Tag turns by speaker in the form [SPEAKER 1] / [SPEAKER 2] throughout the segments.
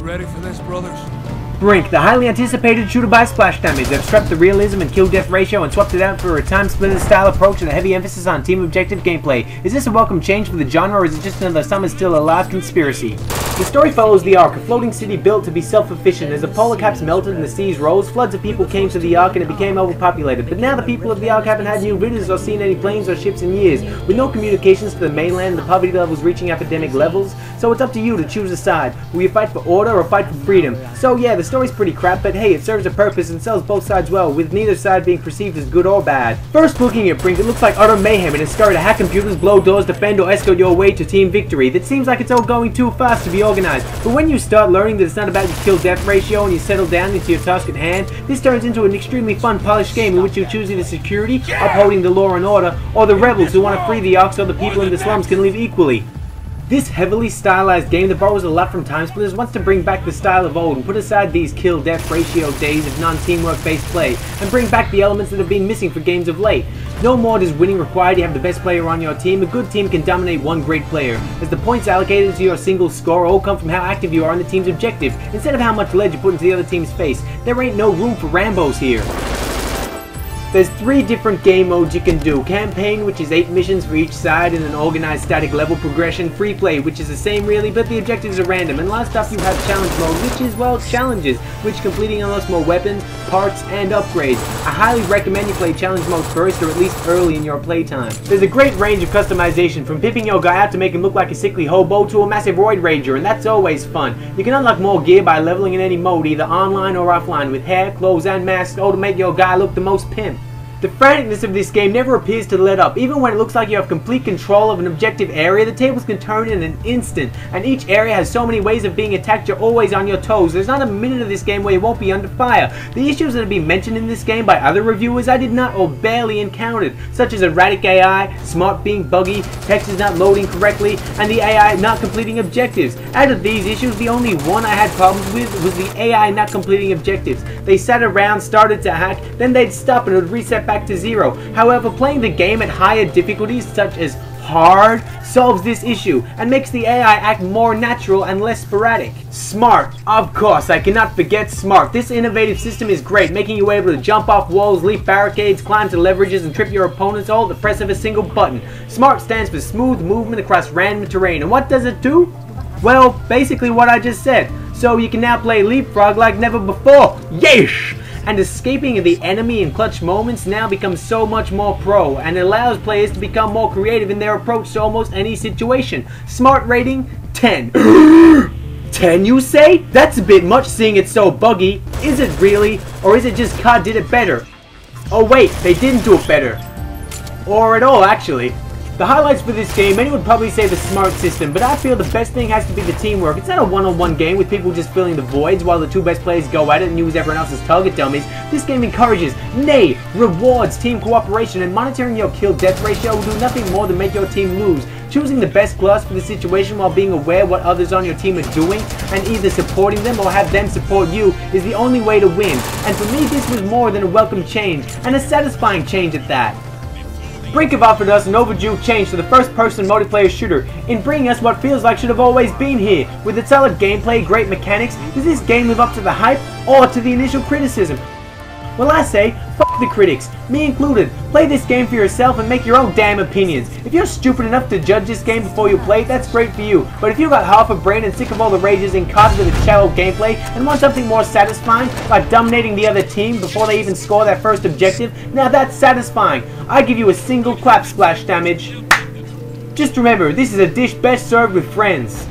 [SPEAKER 1] ready for this, brothers?
[SPEAKER 2] Brink, the highly anticipated shooter by splash damage. They've scrapped the realism and kill-death ratio and swapped it out for a time-splitter style approach and a heavy emphasis on team objective gameplay. Is this a welcome change for the genre, or is it just another Summer's Still Alive conspiracy? The story follows the Ark, a floating city built to be self-efficient. As the polar caps melted and the seas rose, floods of people came to the Ark and it became overpopulated. But now the people of the Ark haven't had new visitors or seen any planes or ships in years. With no communications to the mainland, the poverty levels reaching epidemic levels. So it's up to you to choose a side. Will you fight for order or fight for freedom? So yeah, the story's pretty crap, but hey, it serves a purpose and sells both sides well, with neither side being perceived as good or bad. First looking at Brink, it looks like utter mayhem and it's started to hack computers, blow doors, defend or escort your way to team victory. That seems like it's all going too fast to be organized. But when you start learning that it's not about your kill-death ratio and you settle down into your task at hand, this turns into an extremely fun, polished game in which you choose either security, upholding the law and order, or the rebels who want to free the Ark so the people in the slums can live equally. This heavily stylized game that borrows a lot from Time Splitters wants to bring back the style of old and put aside these kill-death ratio days of non-teamwork based play and bring back the elements that have been missing for games of late. No more does winning require you have the best player on your team. A good team can dominate one great player, as the points allocated to your single score all come from how active you are on the team's objective, instead of how much lead you put into the other team's face. There ain't no room for Rambos here. There's 3 different game modes you can do. Campaign, which is 8 missions for each side in an organized static level progression. Free play, which is the same really, but the objectives are random. And last up you have challenge mode, which is, well, challenges, which completing unlocks more weapons, parts, and upgrades. I highly recommend you play challenge mode first, or at least early in your playtime. There's a great range of customization, from pimping your guy out to make him look like a sickly hobo to a massive roid rager, and that's always fun. You can unlock more gear by leveling in any mode, either online or offline, with hair, clothes, and masks, all to make your guy look the most pimp. The franticness of this game never appears to let up. Even when it looks like you have complete control of an objective area, the tables can turn in an instant, and each area has so many ways of being attacked you're always on your toes. There's not a minute of this game where you won't be under fire. The issues that have been mentioned in this game by other reviewers I did not or barely encountered, such as erratic AI, smart being buggy, text is not loading correctly, and the AI not completing objectives. Out of these issues, the only one I had problems with was the AI not completing objectives. They sat around, started to hack, then they'd stop and it would reset back to 0. However, playing the game at higher difficulties such as hard solves this issue and makes the AI act more natural and less sporadic. Smart. Of course, I cannot forget smart. This innovative system is great, making you able to jump off walls, leap barricades, climb to leverages, and trip your opponents all at the press of a single button. Smart stands for smooth movement across random terrain, and what does it do? Well, basically what I just said. So you can now play leapfrog like never before. Yeesh! And escaping the enemy in clutch moments now becomes so much more pro, and allows players to become more creative in their approach to almost any situation. Smart rating, 10. 10 you say? That's a bit much seeing it's so buggy. Is it really? Or is it just COD did it better? Oh wait, they didn't do it better. Or at all actually. The highlights for this game, many would probably say the smart system, but I feel the best thing has to be the teamwork. It's not a one-on-one game with people just filling the voids while the 2 best players go at it and use everyone else's target dummies. This game encourages, nay, rewards team cooperation, and monitoring your kill-death ratio will do nothing more than make your team lose. Choosing the best class for the situation while being aware what others on your team are doing and either supporting them or have them support you is the only way to win. And for me, this was more than a welcome change, and a satisfying change at that. Brink have offered us an overdue change to the first-person multiplayer shooter in bringing us what feels like should have always been here. With its solid gameplay, great mechanics, does this game live up to the hype or to the initial criticism? Well, I say, fuck the critics, me included. Play this game for yourself and make your own damn opinions. If you're stupid enough to judge this game before you play it, that's great for you. But if you got half a brain and sick of all the rages in COD with its shallow gameplay and want something more satisfying, like dominating the other team before they even score their first objective, now that's satisfying. I give you a single clap splash damage. Just remember, this is a dish best served with friends.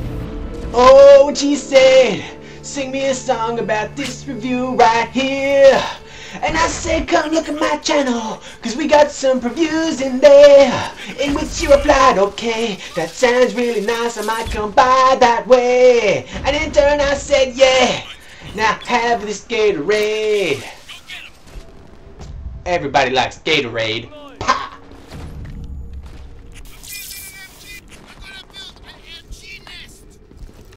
[SPEAKER 3] Oh, what she said, sing me a song about this review right here. And I said, come look at my channel, cause we got some previews in there. In which you replied, okay, that sounds really nice, I might come by that way. And in turn I said, yeah, now have this Gatorade. Everybody likes Gatorade.